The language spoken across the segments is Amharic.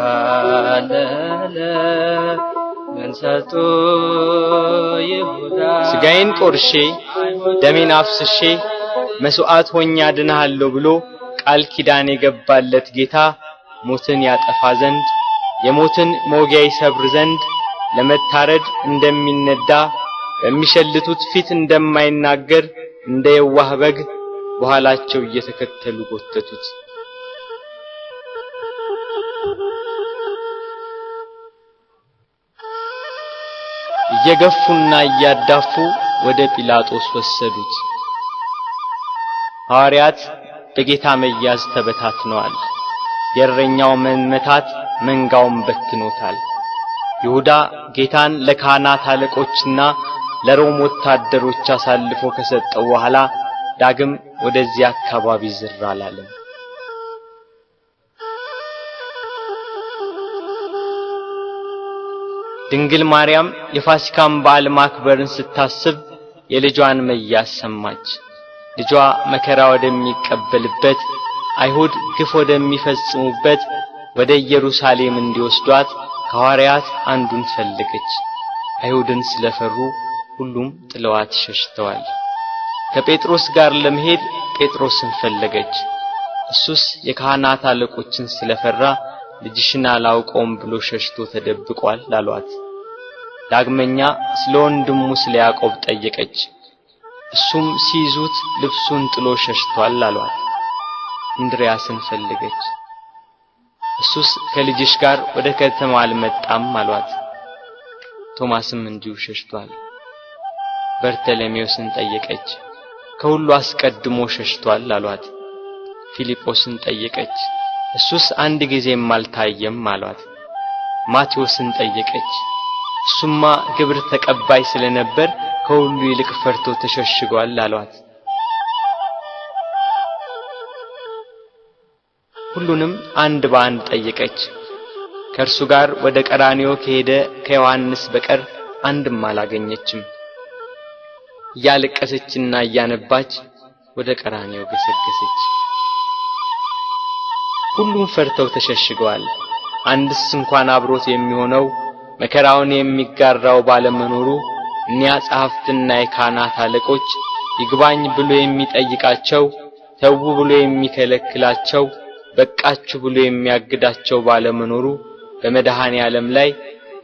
ተበተታለለ መንሰጡ ይሁዳ ስጋዬን ቆርሼ ደሜን አፍስሼ መስዋዕት ሆኜ አድንሃለሁ ብሎ ቃል ኪዳን የገባለት ጌታ ሞትን ያጠፋ ዘንድ የሞትን ሞጊያ ይሰብር ዘንድ ለመታረድ እንደሚነዳ በሚሸልቱት ፊት እንደማይናገር እንደ የዋህ በግ በኋላቸው እየተከተሉ ጎተቱት። እየገፉና እያዳፉ ወደ ጲላጦስ ወሰዱት። ሐዋርያት በጌታ መያዝ ተበታትነዋል። የእረኛው መመታት መንጋውን በትኖታል። ይሁዳ ጌታን ለካህናት አለቆችና ለሮም ወታደሮች አሳልፎ ከሰጠው በኋላ ዳግም ወደዚህ አካባቢ ዝር አላለም። ድንግል ማርያም የፋሲካን በዓል ማክበርን ስታስብ የልጇን መያዝ ሰማች። ልጇ መከራ ወደሚቀበልበት አይሁድ ግፍ ወደሚፈጽሙበት ወደ ኢየሩሳሌም እንዲወስዷት ከሐዋርያት አንዱን ፈለገች። አይሁድን ስለፈሩ ሁሉም ጥለዋት ሸሽተዋል። ከጴጥሮስ ጋር ለመሄድ ጴጥሮስን ፈለገች። እሱስ የካህናት አለቆችን ስለፈራ ልጅሽን አላውቀውም ብሎ ሸሽቶ ተደብቋል አሏት። ዳግመኛ ስለ ወንድሙ ስለ ያዕቆብ ጠየቀች። እሱም ሲይዙት ልብሱን ጥሎ ሸሽቷል አሏት። እንድርያስን ፈለገች። እሱስ ከልጅሽ ጋር ወደ ከተማ አልመጣም አሏት። ቶማስም እንዲሁ ሸሽቷል። በርተለሜዎስን ጠየቀች። ከሁሉ አስቀድሞ ሸሽቷል አሏት። ፊልጶስን ጠየቀች። እሱስ አንድ ጊዜም አልታየም አሏት። ማቴዎስን ጠየቀች። እሱማ ግብር ተቀባይ ስለነበር ከሁሉ ይልቅ ፈርቶ ተሸሽጓል አሏት። ሁሉንም አንድ በአንድ ጠየቀች። ከእርሱ ጋር ወደ ቀራንዮ ከሄደ ከዮሐንስ በቀር አንድም አላገኘችም። እያለቀሰችና እያነባች ወደ ቀራንዮ ገሰገሰች። ሁሉም ፈርተው ተሸሽገዋል። አንድስ እንኳን አብሮት የሚሆነው መከራውን የሚጋራው ባለመኖሩ እኒያ ጸሐፍትና የካህናት አለቆች ይግባኝ ብሎ የሚጠይቃቸው፣ ተው ብሎ የሚከለክላቸው፣ በቃችሁ ብሎ የሚያግዳቸው ባለመኖሩ በመድኃኔ ዓለም ላይ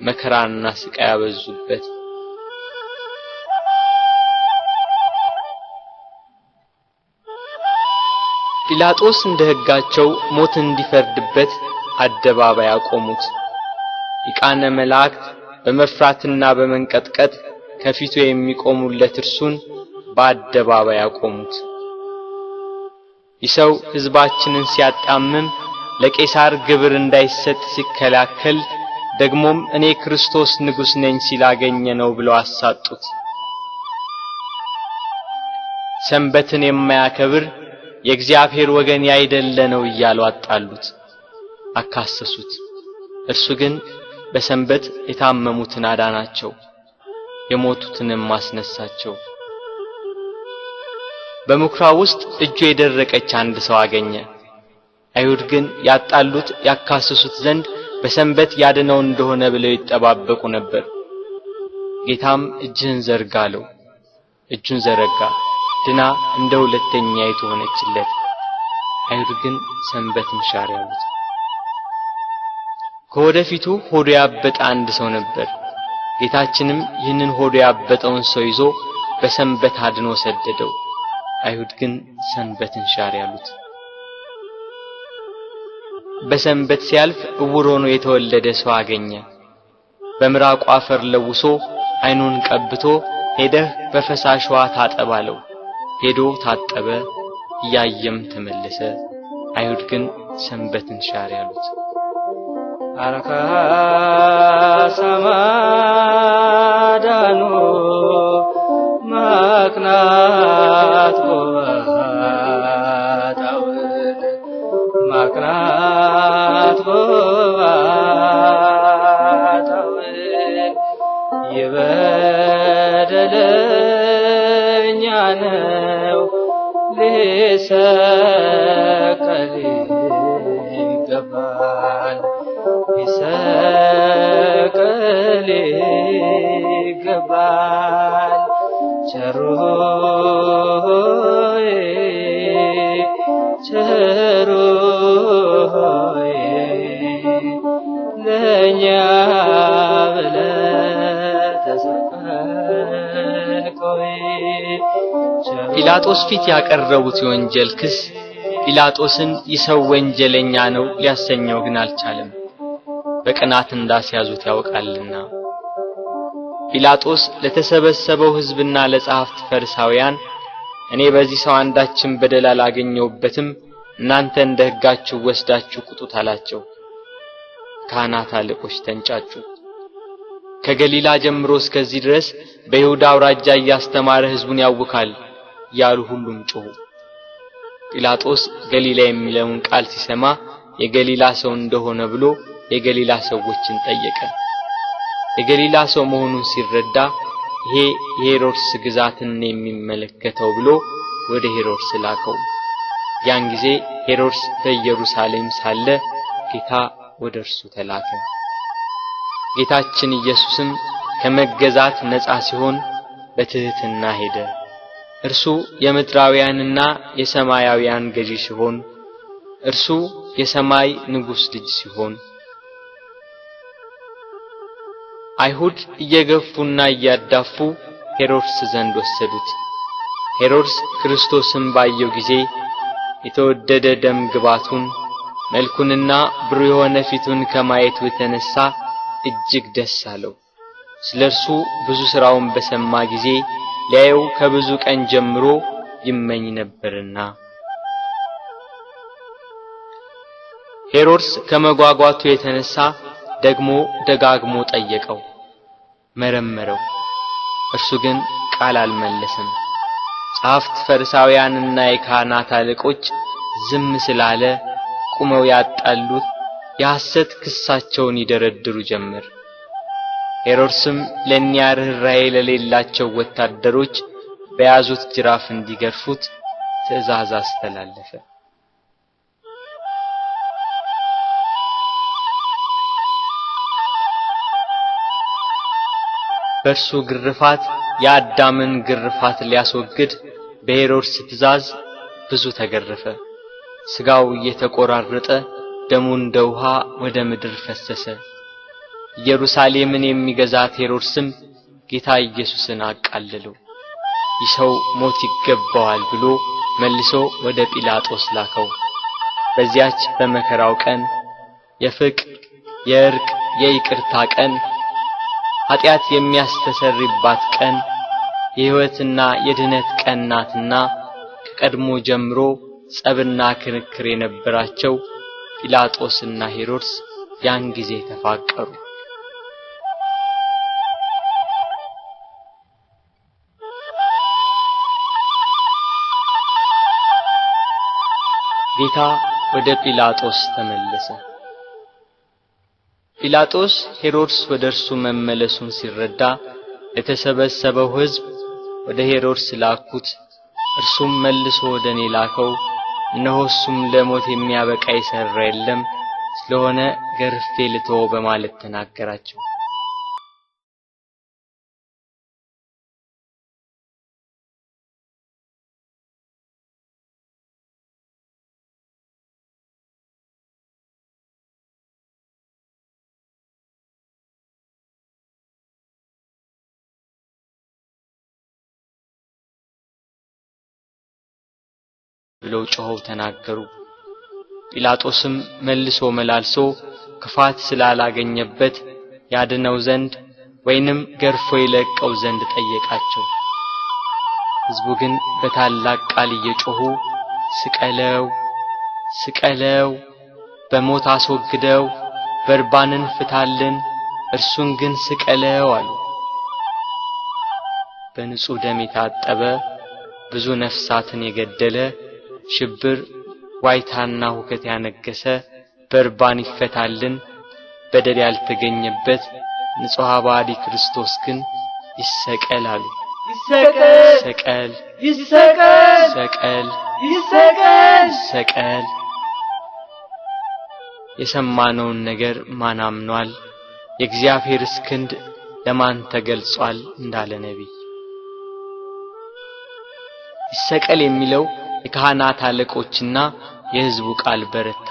መከራና ስቃይ ያበዙበት። ጲላጦስ እንደ ሕጋቸው ሞት እንዲፈርድበት አደባባይ አቆሙት። ሊቃነ መላእክት በመፍራትና በመንቀጥቀጥ ከፊቱ የሚቆሙለት እርሱን በአደባባይ አቆሙት። ይሰው ሕዝባችንን ሲያጣምም ለቄሳር ግብር እንዳይሰጥ ሲከላከል ደግሞም እኔ ክርስቶስ ንጉሥ ነኝ ሲላገኘ ነው ብለው አሳጡት። ሰንበትን የማያከብር የእግዚአብሔር ወገን ያይደለ ነው እያሉ አጣሉት፣ አካሰሱት። እርሱ ግን በሰንበት የታመሙትን አዳናቸው፣ የሞቱትንም ማስነሳቸው። በምኵራብ ውስጥ እጁ የደረቀች አንድ ሰው አገኘ። አይሁድ ግን ያጣሉት ያካሰሱት ዘንድ በሰንበት ያድነው እንደሆነ ብለው ይጠባበቁ ነበር። ጌታም እጅህን ዘርጋ አለው። እጁን ዘረጋ፣ ድና እንደ ሁለተኛይቱ ሆነችለት። አይሁድ ግን ሰንበትን ሻር ያሉት። ከወደፊቱ ሆዱ ያበጠ አንድ ሰው ነበር። ጌታችንም ይህንን ሆዱ ያበጠውን ሰው ይዞ በሰንበት አድኖ ሰደደው። አይሁድ ግን ሰንበትን ሻር ያሉት። በሰንበት ሲያልፍ ዕውር ሆኖ የተወለደ ሰው አገኘ። በምራቁ አፈር ለውሶ አይኑን ቀብቶ ሄደህ በፈሳሽ ውሃ ታጠብ አለው። ሄዶ ታጠበ፣ እያየም ተመለሰ። አይሁድ ግን ሰንበትን ሻር ያሉት። አረካ ሰማዳኑ ማቅናት ጎባጣውን ማቅናት ጎባጣውን የበደለኛ ነው ሊሰቀል ይገባል ሊሰቀል ይገባል ቸሩ ሆይ ቸሩ ሆይ ለእኛ ብለህ ተሰቀልክ ጲላጦስ ፊት ያቀረቡት የወንጀል ክስ ጲላጦስን ይሰው ወንጀለኛ ነው ሊያሰኘው ግን አልቻለም። በቅናት እንዳስያዙት ያውቃልና። ጲላጦስ ለተሰበሰበው ሕዝብና ለጸሐፍት ፈሪሳውያን እኔ በዚህ ሰው አንዳችን በደል አላገኘሁበትም፣ እናንተ እንደ ሕጋችሁ ወስዳችሁ ቁጡት አላቸው። ካህናት አለቆች ተንጫጩ። ከገሊላ ጀምሮ እስከዚህ ድረስ በይሁዳ አውራጃ እያስተማረ ሕዝቡን ያውካል ያሉ ሁሉም ጮሁ። ጲላጦስ ገሊላ የሚለውን ቃል ሲሰማ የገሊላ ሰው እንደሆነ ብሎ የገሊላ ሰዎችን ጠየቀ። የገሊላ ሰው መሆኑን ሲረዳ ይሄ የሄሮድስ ግዛትን የሚመለከተው ብሎ ወደ ሄሮድስ ላከው። ያን ጊዜ ሄሮድስ በኢየሩሳሌም ሳለ ጌታ ወደ እርሱ ተላከ። ጌታችን ኢየሱስም ከመገዛት ነፃ ሲሆን በትህትና ሄደ። እርሱ የምድራውያንና የሰማያውያን ገዢ ሲሆን እርሱ የሰማይ ንጉሥ ልጅ ሲሆን አይሁድ እየገፉና እያዳፉ ሄሮድስ ዘንድ ወሰዱት። ሄሮድስ ክርስቶስን ባየው ጊዜ የተወደደ ደም ግባቱን መልኩንና ብሩህ የሆነ ፊቱን ከማየቱ የተነሳ እጅግ ደስ አለው። ስለርሱ ብዙ ሥራውን በሰማ ጊዜ ሊያየው ከብዙ ቀን ጀምሮ ይመኝ ነበርና። ሄሮድስ ከመጓጓቱ የተነሳ ደግሞ ደጋግሞ ጠየቀው፣ መረመረው። እርሱ ግን ቃል አልመለሰም። ጸሐፍት ፈሪሳውያንና የካህናት አለቆች ዝም ስላለ ቁመው ያጣሉት የሐሰት ክሳቸውን ይደረድሩ ጀመር። ሄሮድስም ለእኒያ ርኅራኄ ለሌላቸው ወታደሮች በያዙት ጅራፍ እንዲገርፉት ትእዛዝ አስተላለፈ። በእርሱ ግርፋት የአዳምን ግርፋት ሊያስወግድ በሄሮድስ ትእዛዝ ብዙ ተገረፈ። ሥጋው እየተቆራረጠ ደሙ እንደ ውሃ ወደ ምድር ፈሰሰ። ኢየሩሳሌምን የሚገዛት ሄሮድስም ጌታ ኢየሱስን አቃለለው። ይህ ሰው ሞት ይገባዋል ብሎ መልሶ ወደ ጲላጦስ ላከው። በዚያች በመከራው ቀን የፍቅር የእርቅ የይቅርታ ቀን ኃጢአት የሚያስተሰርይባት ቀን የሕይወትና የድነት ቀን ናትና ከቀድሞ ጀምሮ ጸብና ክርክር የነበራቸው ጲላጦስና ሄሮድስ ያን ጊዜ ተፋቀሩ። ጌታ ወደ ጲላጦስ ተመለሰ። ጲላጦስ ሄሮድስ ወደ እርሱ መመለሱን ሲረዳ ለተሰበሰበው ሕዝብ ወደ ሄሮድስ ላኩት። እርሱም መልሶ ወደ እኔ ላከው። እነሆ እሱም ለሞት የሚያበቃ የሠራ የለም፣ ስለሆነ ገርፌ ልተወው በማለት ተናገራቸው። ብለው ጮኸው ተናገሩ። ጲላጦስም መልሶ መላልሶ ክፋት ስላላገኘበት ያድነው ዘንድ ወይንም ገርፎ ይለቀው ዘንድ ጠየቃቸው። ሕዝቡ ግን በታላቅ ቃል እየጮኹ ስቀለው ስቀለው፣ በሞት አስወግደው፣ በርባንን ፍታልን፣ እርሱን ግን ስቀለው አሉ። በንጹህ ደም የታጠበ ብዙ ነፍሳትን የገደለ ሽብር ዋይታና ሁከት ያነገሰ በርባን ይፈታልን፣ በደል ያልተገኘበት ንጹሕ ባዲ ክርስቶስ ግን ይሰቀል አሉ። ይሰቀል ሰቀል ይሰቀል ሰቀል ይሰቀል ሰቀል። የሰማነውን ነገር ማን አምኗል? የእግዚአብሔርስ ክንድ ለማን ተገልጿል? እንዳለ ነቢይ ይሰቀል የሚለው የካህናት አለቆችና የሕዝቡ ቃል በረታ።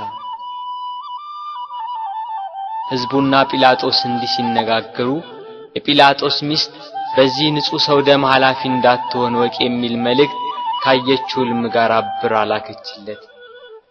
ሕዝቡና ጲላጦስ እንዲህ ሲነጋገሩ የጲላጦስ ሚስት በዚህ ንጹሕ ሰው ደም ኃላፊ እንዳትሆን ወቅ የሚል መልእክት ካየችው ሕልም ጋር አብራ ላከችለት።